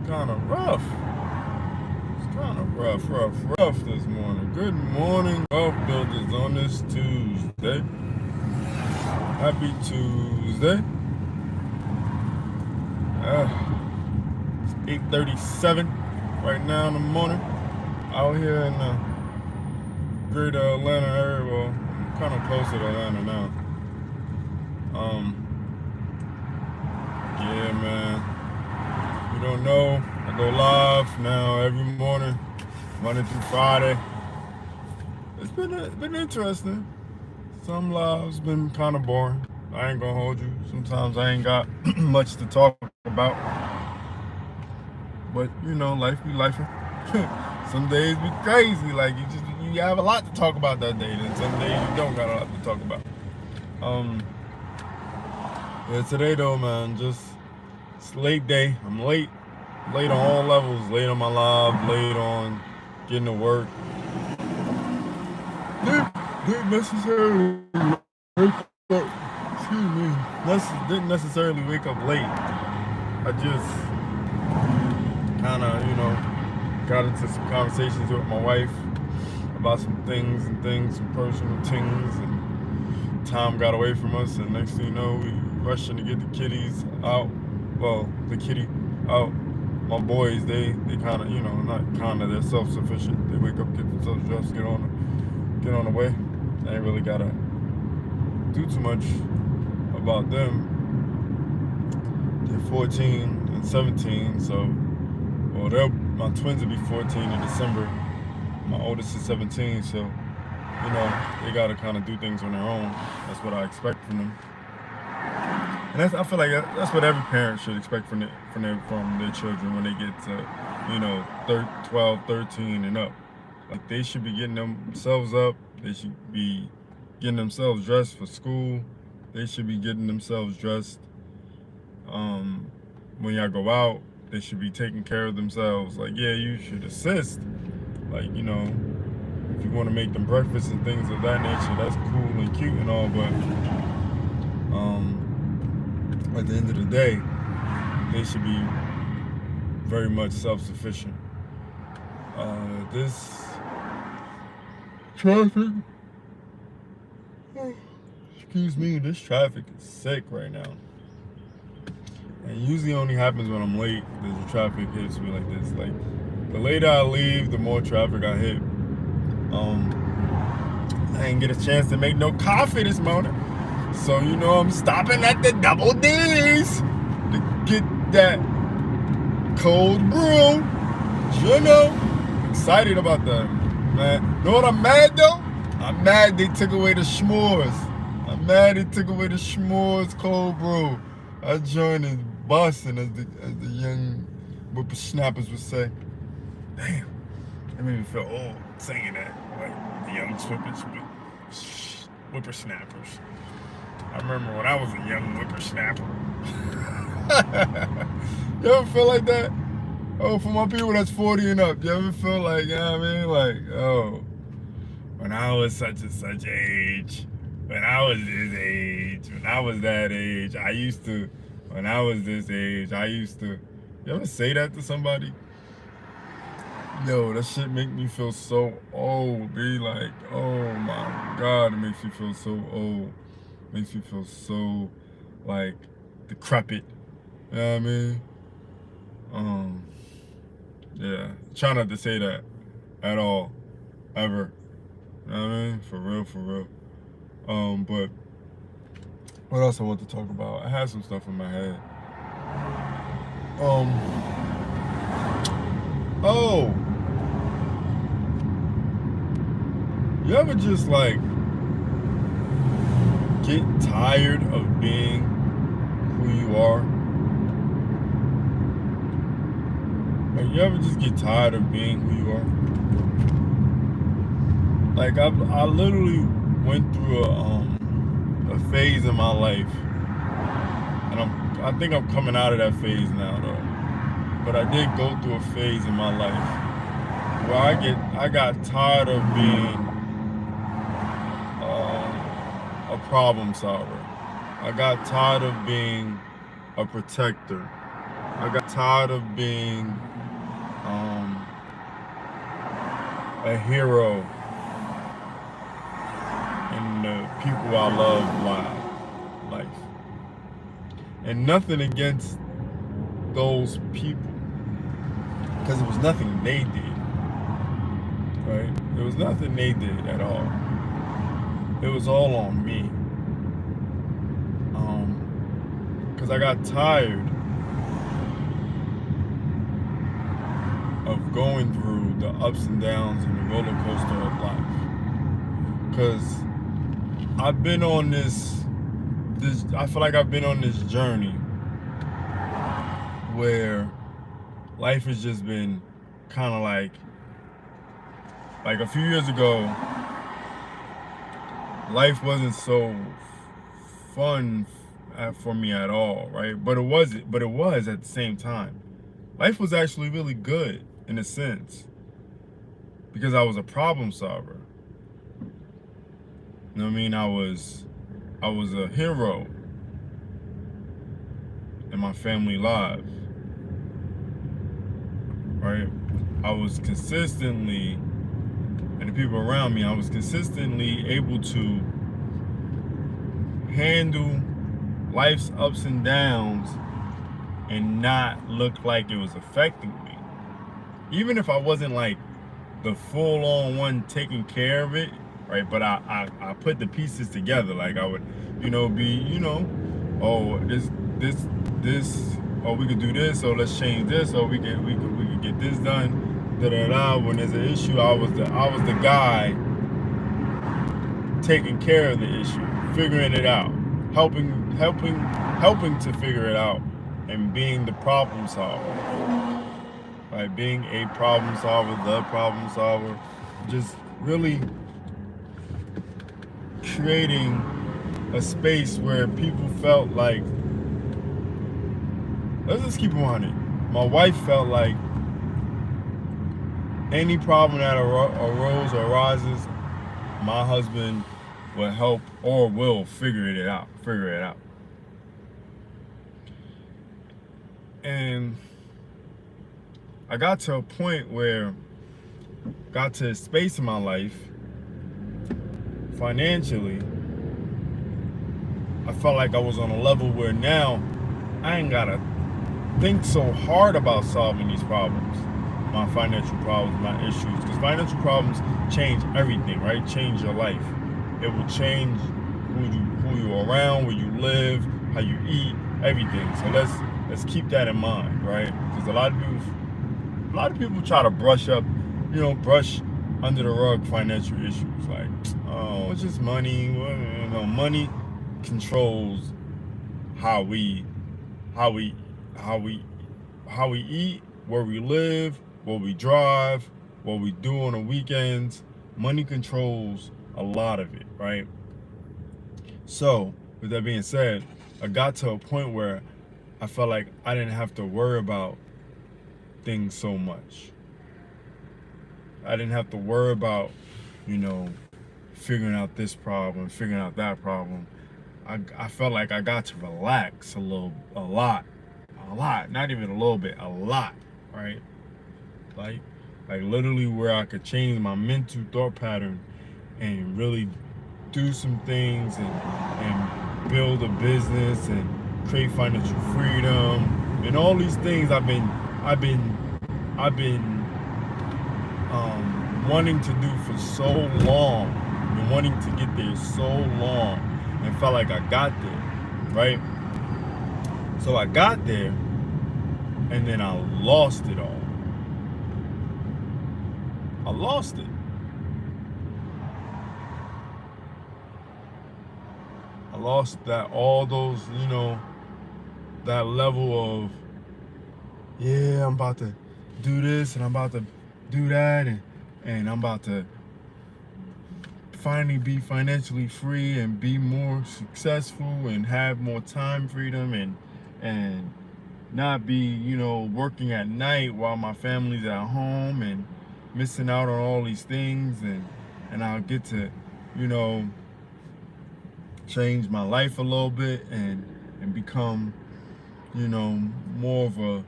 kind of rough. It's kind of rough this morning. Good morning, Wealth Builders, on this Tuesday. Happy Tuesday. It's 8:37 right now in the morning. Out here in the greater Atlanta area. Well, I'm kind of close to Atlanta now. Yeah, man. You don't know, I go live now every morning, Monday through Friday. It's been interesting. Some lives been kind of boring. I ain't gonna hold you. Sometimes I ain't got much to talk about. But you know, life be lifing. Some days be crazy. Like you have a lot to talk about that day. Then some days you don't got a lot to talk about. Yeah, today though, man, it's late day. I'm late on all levels. Late on my live, late on getting to work. Didn't necessarily wake up. Excuse me. Didn't necessarily wake up late. I just kind of, got into some conversations with my wife about some things, some personal things, and time got away from us. And next thing you know, we rushing to get the kitties out. Well, the kitty out. My boys, they kind of, not kind of, they're self-sufficient. They wake up, get themselves dressed, get on the way. I ain't really gotta do too much about them. They're 14 and 17, so, my twins will be 14 in December. My oldest is 17, so, they gotta kind of do things on their own. That's what I expect from them. And I feel like that's what every parent should expect from their children when they get to, 12, 13 and up. Like, they should be getting themselves up. They should be getting themselves dressed for school. They should be getting themselves dressed when y'all go out. They should be taking care of themselves. Like, yeah, you should assist. Like, if you want to make them breakfast and things of that nature, that's cool and cute and all, but at the end of the day, they should be very much self-sufficient. This traffic, this traffic is sick right now. And usually only happens when I'm late. The traffic hits me like this. Like, the later I leave, the more traffic I hit. I didn't get a chance to make no coffee this morning. So, I'm stopping at the Double D's to get that cold brew. Excited about that, man. You know what I'm mad though? I'm mad they took away the s'mores. I'm mad they took away the s'mores cold brew. That joint is busting, as the young whippersnappers would say. Damn, that made me feel old saying that. Like the young whippersnappers. I remember when I was a young whippersnapper. You ever feel like that? Oh, for my people that's 40 and up, you ever feel like, when I was such and such age, when I was this age, when I was that age, when I was this age, you ever say that to somebody? Yo, that shit make me feel so old, be like, oh my God, it makes me feel so old. Makes me feel so, like, decrepit. You know what I mean? Yeah, try not to say that at all, ever. You know what I mean? For real. But what else I want to talk about? I had some stuff in my head. You ever just, like, get tired of being who you are? Like, you ever just get tired of being who you are? Like, I literally went through a phase in my life, and I think I'm coming out of that phase now though. But I did go through a phase in my life where I got tired of being a problem solver. I got tired of being a protector. I got tired of being a hero in the people I love life. And nothing against those people, because it was nothing they did, right? It was nothing they did at all. It was all on me. Because I got tired of going through the ups and downs and the roller coaster of life. Because I've been on this, I feel like I've been on this journey where life has just been kind of like a few years ago, life wasn't so fun for me at all, right? But it was at the same time. Life was actually really good in a sense because I was a problem solver. You know what I mean? I was a hero in my family lives, right? I was consistently, and the people around me, I was consistently able to handle life's ups and downs and not look like it was affecting me. Even if I wasn't like the full-on one taking care of it, right? But I put the pieces together. Like I would, be, oh, this, oh, we could do this, so let's change this, or we could get this done, da da da. When there's an issue, I was the guy taking care of the issue, figuring it out, helping to figure it out, and being the problem solver, right? Being a problem solver, the problem solver, just really creating a space where people felt like, let's just keep it 100. My wife felt like any problem that arose or arises, my husband will help or will figure it out. And I got to a point where, got to a space in my life, financially, I felt like I was on a level where now I ain't gotta think so hard about solving these problems, my financial problems, my issues, because financial problems change everything, right? Change your life. It will change who you're around, where you live, how you eat, everything. So let's keep that in mind, right? Because a lot of people try to brush under the rug financial issues, like, oh, it's just money. Money controls how we eat, where we live, what we drive, what we do on the weekends. Money controls a lot of it, right? So, with that being said, I got to a point where I felt like I didn't have to worry about things so much. I didn't have to worry about, figuring out this problem, figuring out that problem. I felt like I got to relax a lot, not even a little bit, a lot, right? Like literally where I could change my mental thought pattern and really do some things and build a business and create financial freedom and all these things I've been wanting to do for so long, been wanting to get there so long, and felt like I got there, right? So I got there, and then I lost it all. I lost it. I lost all those, that level of, yeah, I'm about to do this and I'm about to do that and I'm about to finally be financially free and be more successful and have more time freedom and not be, working at night while my family's at home and missing out on all these things and I'll get to, change my life a little bit and become, more of a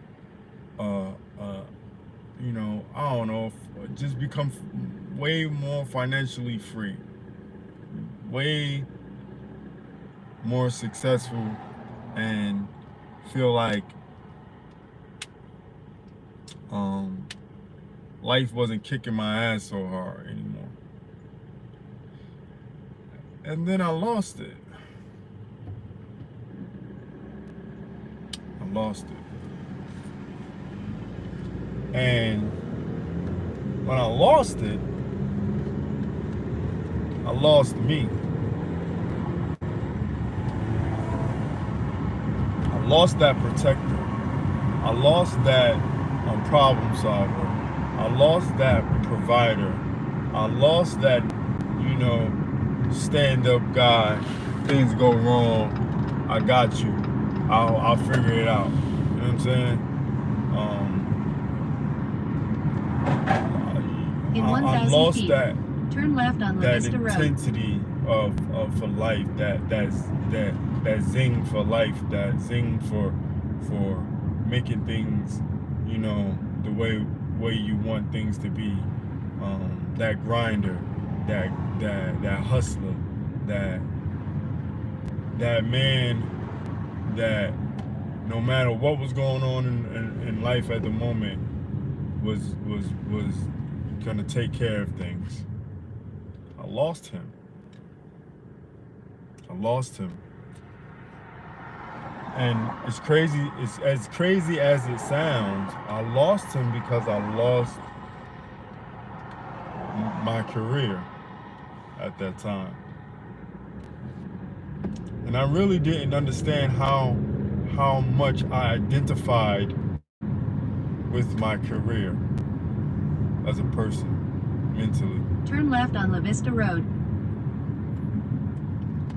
don't know, just become way more financially free, way more successful, and feel like life wasn't kicking my ass so hard anymore. And then I lost it. I lost it. And when I lost it, I lost me. I lost that protector. I lost that problem solver. I lost that provider. I lost that, stand-up guy. Things go wrong, I got you. I'll figure it out. You know what I'm saying? In I 1,000 lost feet, that turn left on La that Vista Road. intensity of for life, that zing for life, that zing for making things, the way you want things to be. That grinder, that hustler, that man that no matter what was going on in life at the moment was gonna take care of things. I lost him. And it's crazy, it's as crazy as it sounds, I lost him because I lost my career at that time. And I really didn't understand how much I identified with my career as a person, mentally. Turn left on La Vista Road.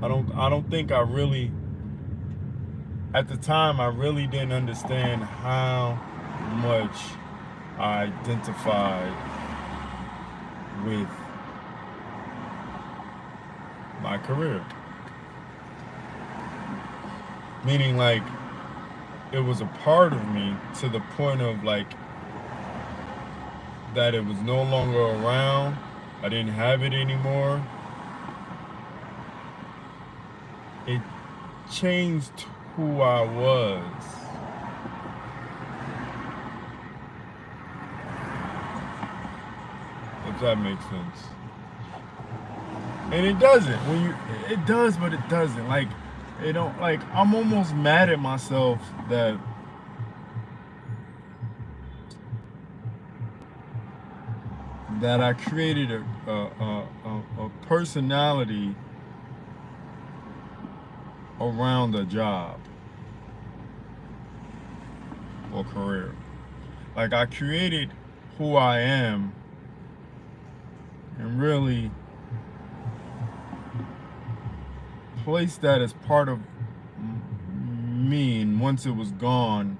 I don't think I really, at the time, I really didn't understand how much I identified with my career. Meaning, like, it was a part of me to the point of, like, that it was no longer around. I didn't have it anymore. It changed who I was. If that makes sense. And it doesn't. It does, but it doesn't. Like, it don't, like, I'm almost mad at myself that I created a personality around a job or career. Like, I created who I am and really placed that as part of me, and once it was gone,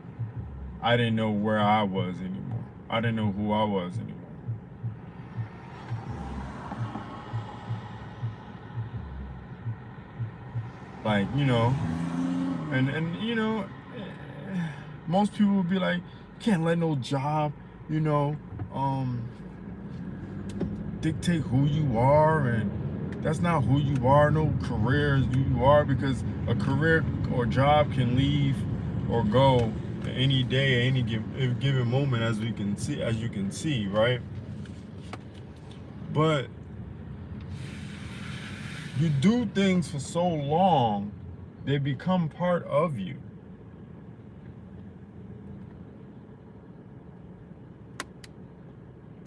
I didn't know where I was anymore. I didn't know who I was anymore. Like, and most people would be like, you can't let no job, dictate who you are, and that's not who you are. No career is who you are, because a career or job can leave or go any day, any given moment, as you can see, right? But you do things for so long, they become part of you.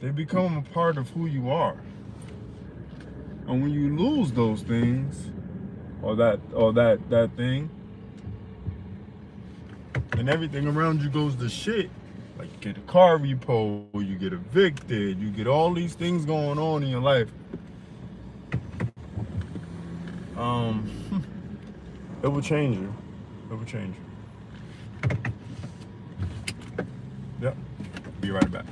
They become a part of who you are. And when you lose those things, or that thing, and everything around you goes to shit. Like, you get a car repo, you get evicted, you get all these things going on in your life. It will change you. It will change you. Yep. Be right back.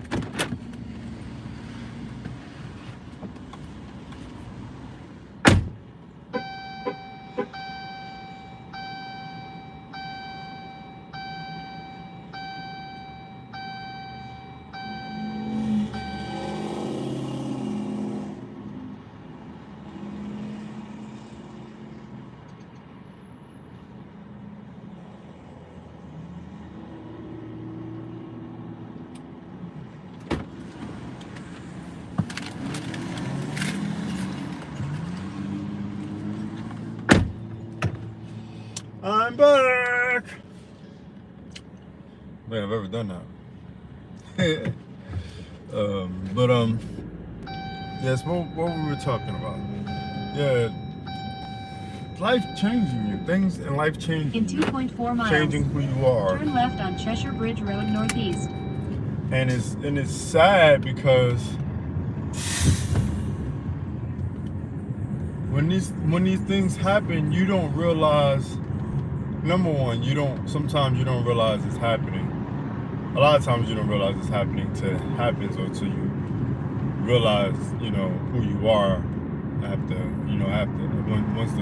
back. Man, I've ever done that. Yes, what we were talking about. Yeah, life changing you. Things in life changing In you. 2.4 miles, Changing who you are. turn left on Cheshire Bridge Road Northeast. And it's sad because when these things happen, you don't realize. Number one, sometimes you don't realize it's happening. A lot of times you don't realize it's happening till it happens, or till you realize, who you are after once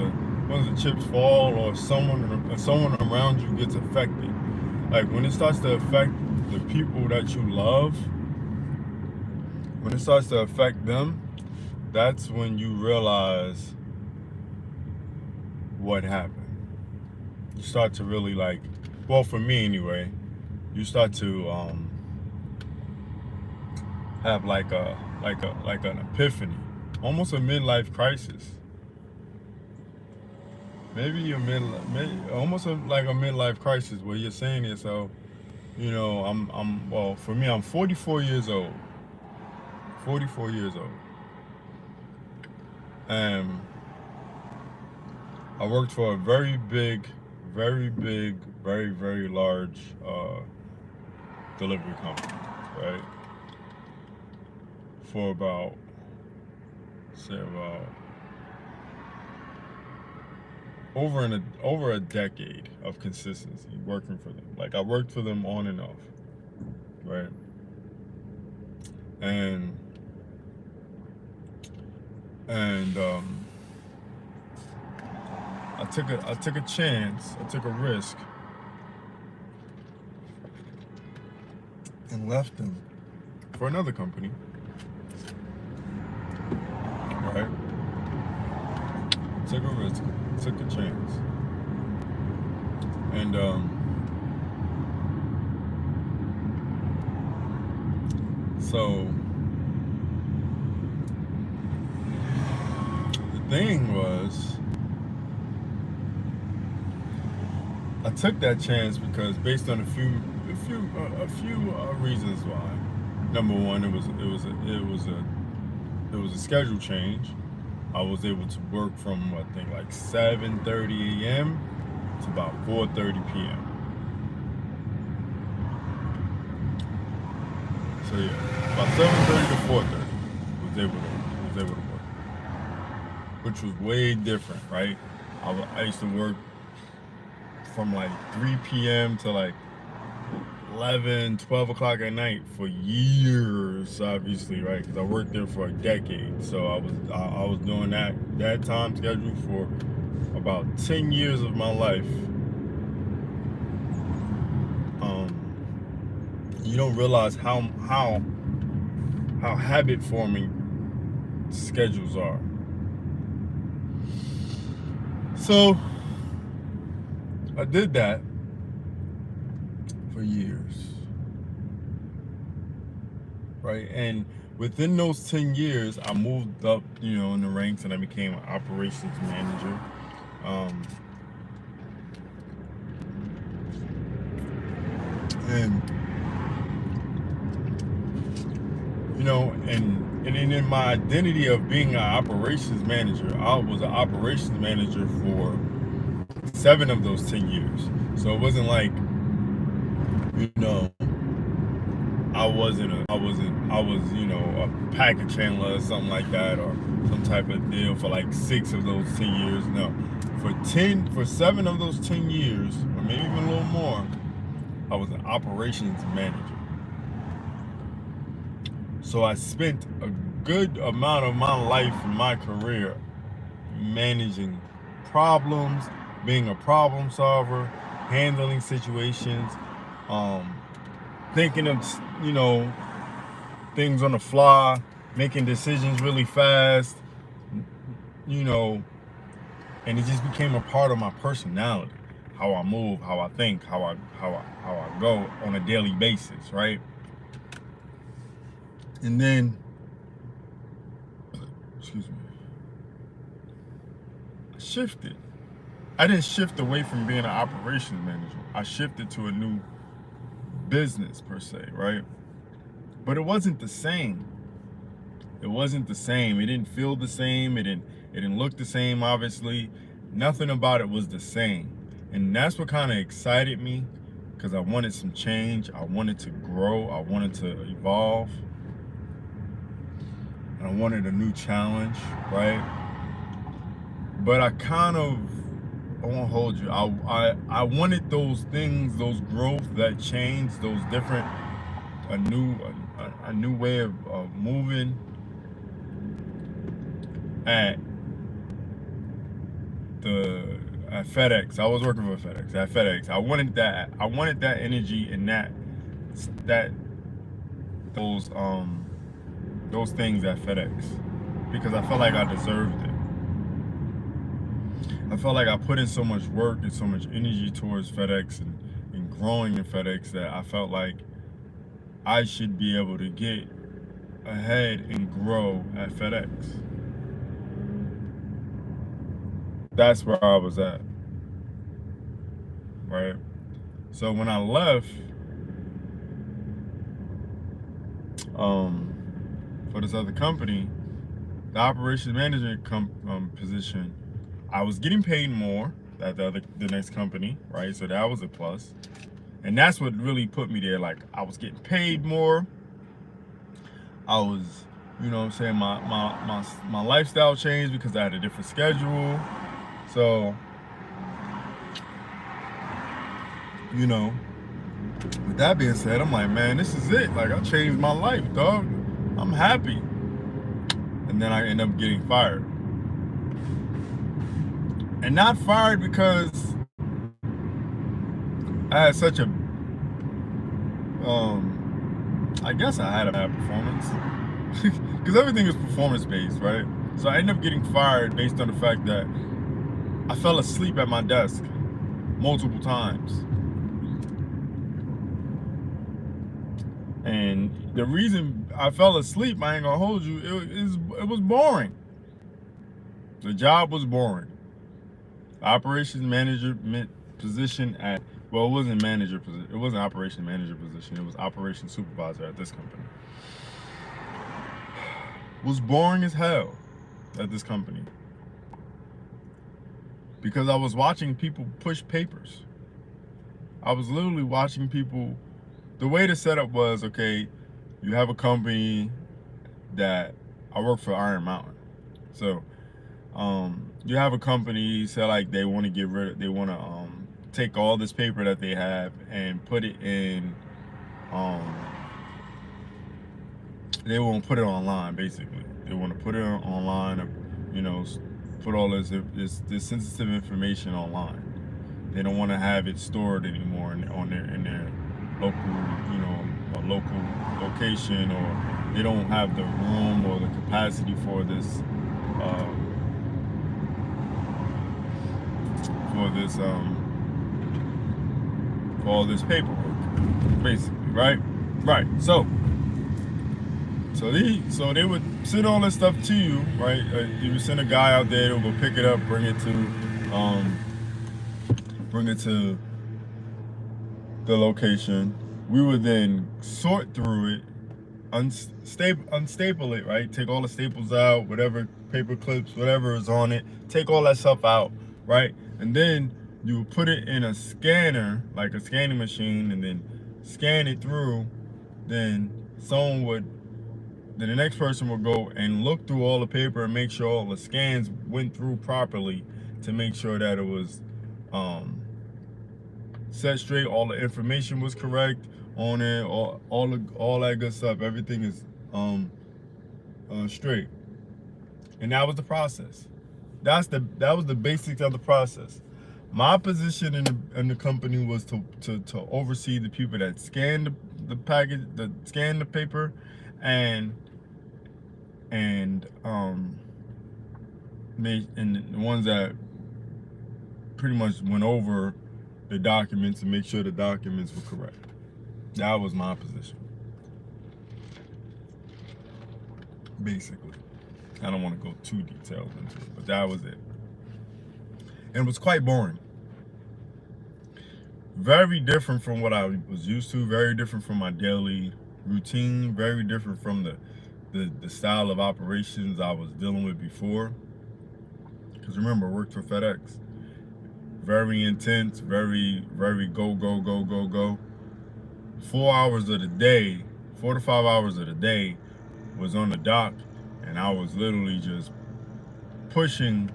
the chips fall, or someone around you gets affected. Like when it starts to affect the people that you love, when it starts to affect them, that's when you realize what happened. You start to really well, for me anyway, you start to have like an epiphany, almost a midlife crisis. Maybe almost like a midlife crisis, where you're saying to yourself, well, for me, I'm 44 years old. 44 years old. And I worked for a very big, very large delivery company, right? For about over a decade of consistency working for them. Like I worked for them on and off, right? And I took a chance, I took a risk, and left them for another company, right? Took a risk, took a chance, and so the thing was, I took that chance because based on a few reasons why. Number one, it was a schedule change. I was able to work from I think like 7:30 a.m. to about 4:30 p.m. So yeah, about 7:30 to 4:30 was able to work, which was way different, right? I used to work from like 3 p.m. to like 11, 12 o'clock at night for years, obviously, right? Because I worked there for a decade. So I was doing that time schedule for about 10 years of my life. You don't realize how habit forming schedules are. So I did that for years, right? And within those 10 years, I moved up, in the ranks, and I became an operations manager. And in my identity of being an operations manager, I was an operations manager for 7 of those 10 years. So it wasn't like, I was, a package handler or something like that, or some type of deal for like 6 of those 10 years. No, for 7 of those 10 years, or maybe even a little more, I was an operations manager. So I spent a good amount of my life and my career managing problems, being a problem solver, handling situations, thinking of, things on the fly, making decisions really fast, and it just became a part of my personality, how I move, how I think, how I go on a daily basis, right? And then, excuse me, I shifted. I didn't shift away from being an operations manager. I shifted to a new business per se, right? But it wasn't the same. It wasn't the same. It didn't feel the same. It didn't look the same, obviously. Nothing about it was the same. And that's what kind of excited me, because I wanted some change. I wanted to grow. I wanted to evolve. And I wanted a new challenge, right? But I won't hold you. I wanted those things, those growth, that change, those different, a new way of moving at at FedEx. I was working for FedEx. At FedEx, I wanted that. I wanted that energy and those things at FedEx, because I felt like I deserved it. I felt like I put in so much work and so much energy towards FedEx and growing in FedEx, that I felt like I should be able to get ahead and grow at FedEx. That's where I was at, right? So when I left for this other company, the operations management position, I was getting paid more at the next company, right? So that was a plus. And that's what really put me there. Like, I was getting paid more. I was, you know what I'm saying, my lifestyle changed because I had a different schedule. So, you know, with that being said, I'm like, man, this is it. Like, I changed my life, dog. I'm happy. And then I end up getting fired. And not fired because I had such a, I guess I had a bad performance. Because everything is performance-based, right? So I ended up getting fired based on the fact that I fell asleep at my desk multiple times. And the reason I fell asleep, I ain't gonna hold you, it was boring. The job was boring. Operations manager position at, well, it wasn't manager position. It wasn't operations manager position. It was operations supervisor at this company. It was boring as hell at this company, because I was watching people push papers. I was literally watching people. The way the setup was, okay, you have a company that, I work for Iron Mountain. So you have a company, say like they want to take all this paper that they have and put it in, they won't put it online, basically. They want to put it online, you know, put all this sensitive information online. They don't want to have it stored anymore in their local, you know, a local location, or they don't have the room or the capacity for this for all this paperwork, basically, right? Right. So they would send all this stuff to you, right? You would send a guy out there to go pick it up, bring it to the location. We would then sort through it, unstaple it, right? Take all the staples out, whatever paper clips, whatever is on it, take all that stuff out, right? And then you would put it in a scanner, like a scanning machine, and then scan it through. Then the next person would go and look through all the paper and make sure all the scans went through properly, to make sure that it was set straight, all the information was correct on it, all that good stuff. Everything is straight. And that was the process. That was the basics of the process. My position in the company was to oversee the people that scan the package, that scan the paper, and the ones that pretty much went over the documents and make sure the documents were correct. That was my position, basically. I don't want to go too detailed into it, but that was it. and it was quite boring. Very different from what I was used to, very different from my daily routine, very different from the style of operations I was dealing with before. Because remember, I worked for FedEx. Very intense, very go, go, go, go, go. 4 hours of the day, 4 to 5 hours of the day was on the dock, and I was literally just pushing,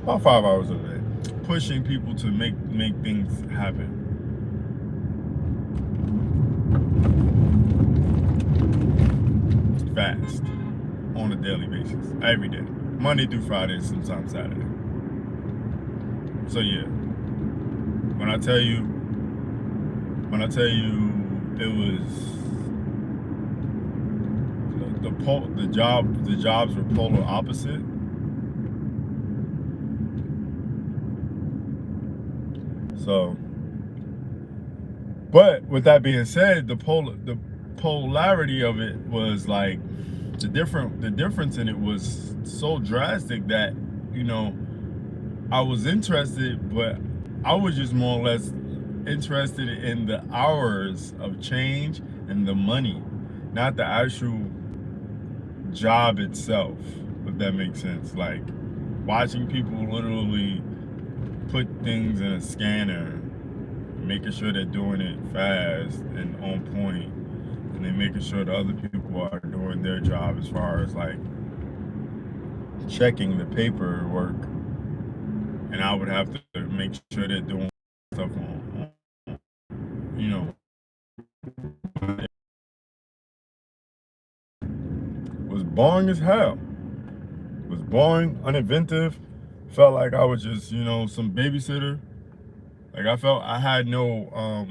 about 5 hours of the day, pushing people to make things happen. Fast, on a daily basis, every day, Monday through Friday, and sometimes Saturday. So yeah, when I tell you it was the jobs were polar opposite. So, but with that being said, the polarity of it was like the difference in it was so drastic that, you know, I was interested, but I was just more or less interested in the hours of change and the money, not the actual job itself, if that makes sense. Like watching people literally put things in a scanner, making sure they're doing it fast and on point, and then making sure the other people are doing their job as far as like checking the paperwork, and I would have to make sure they're doing stuff on you know, was boring as hell. It was boring, uninventive. Felt like I was just, you know, some babysitter. Like I felt I had no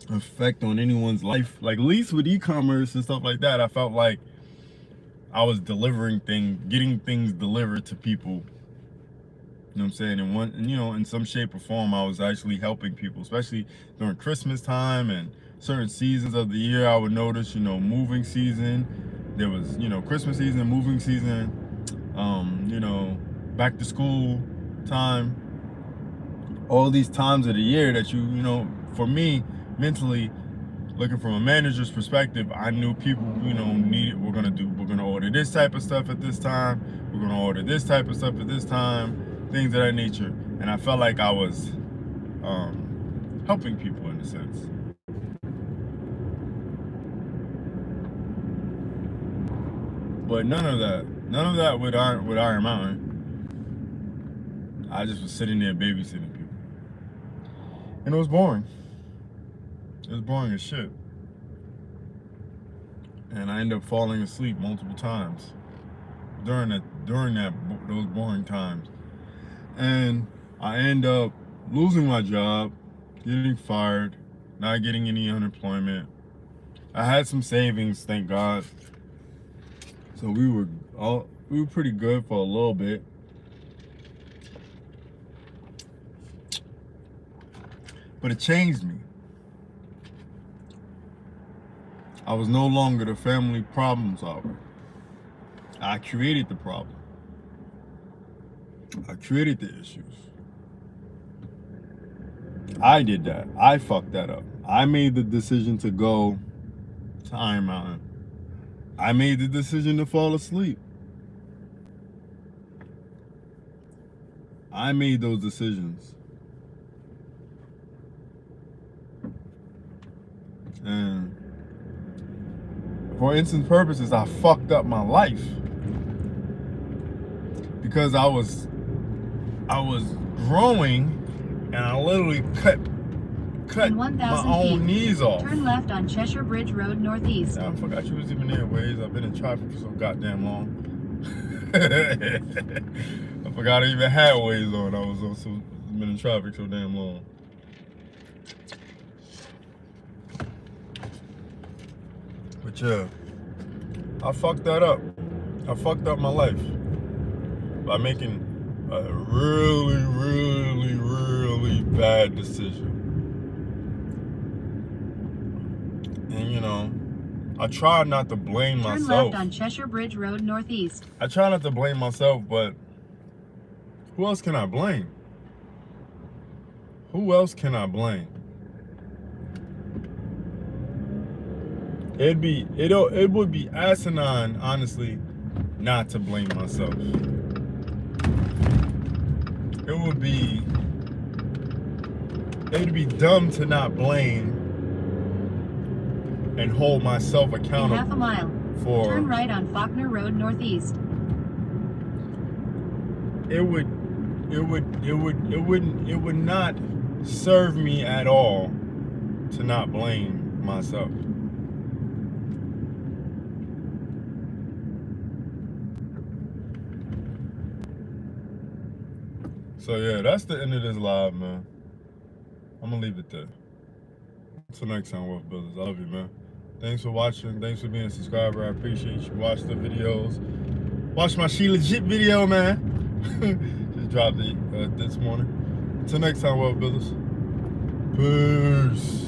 effect on anyone's life. Like at least with e-commerce and stuff like that, I felt like I was delivering things, getting things delivered to people. You know what I'm saying? And in some shape or form, I was actually helping people, especially during Christmas time and certain seasons of the year. I would notice, you know, moving season. There was, you know, Christmas season, moving season, you know, back to school time. All these times of the year that you know, for me, mentally, looking from a manager's perspective, I knew people, you know, we're gonna order this type of stuff at this time. We're gonna order this type of stuff at this time. Things of that nature, and I felt like I was helping people in a sense. But none of that with Iron Mountain. I just was sitting there babysitting people, and it was boring. It was boring as shit, and I ended up falling asleep multiple times during those boring times. And I end up losing my job, getting fired, not getting any unemployment. I had some savings, thank God. So we were pretty good for a little bit. But it changed me. I was no longer the family problem solver. I created the problem. I created the issues. I did that. I fucked that up. I made the decision to go to Iron Mountain. I made the decision to fall asleep. I made those decisions. And for instance purposes, I fucked up my life. Because I was growing, and I literally cut my own knees off. Turn left on Cheshire Bridge Road Northeast. I forgot you was even there, Waze. I've been in traffic for so goddamn long. I forgot I even had Waze on. I was also been in traffic so damn long. But yeah, I fucked that up. I fucked up my life by making a really, really, really bad decision. And you know, I try not to blame myself. Turn left on Cheshire Bridge Road Northeast. I try not to blame myself, but Who else can I blame? Who else can I blame? It would be asinine, honestly, not to blame myself. It'd be dumb to not blame and hold myself accountable. In half a mile, for turn right on Faulkner Road Northeast. It would not serve me at all to not blame myself. So yeah, that's the end of this live, man. I'm gonna leave it there. Until next time, Wealthbuilderz. I love you, man. Thanks for watching. Thanks for being a subscriber. I appreciate you. Watch the videos. Watch my She Legit video, man. Just dropped it this morning. Until next time, Wealthbuilderz. Peace.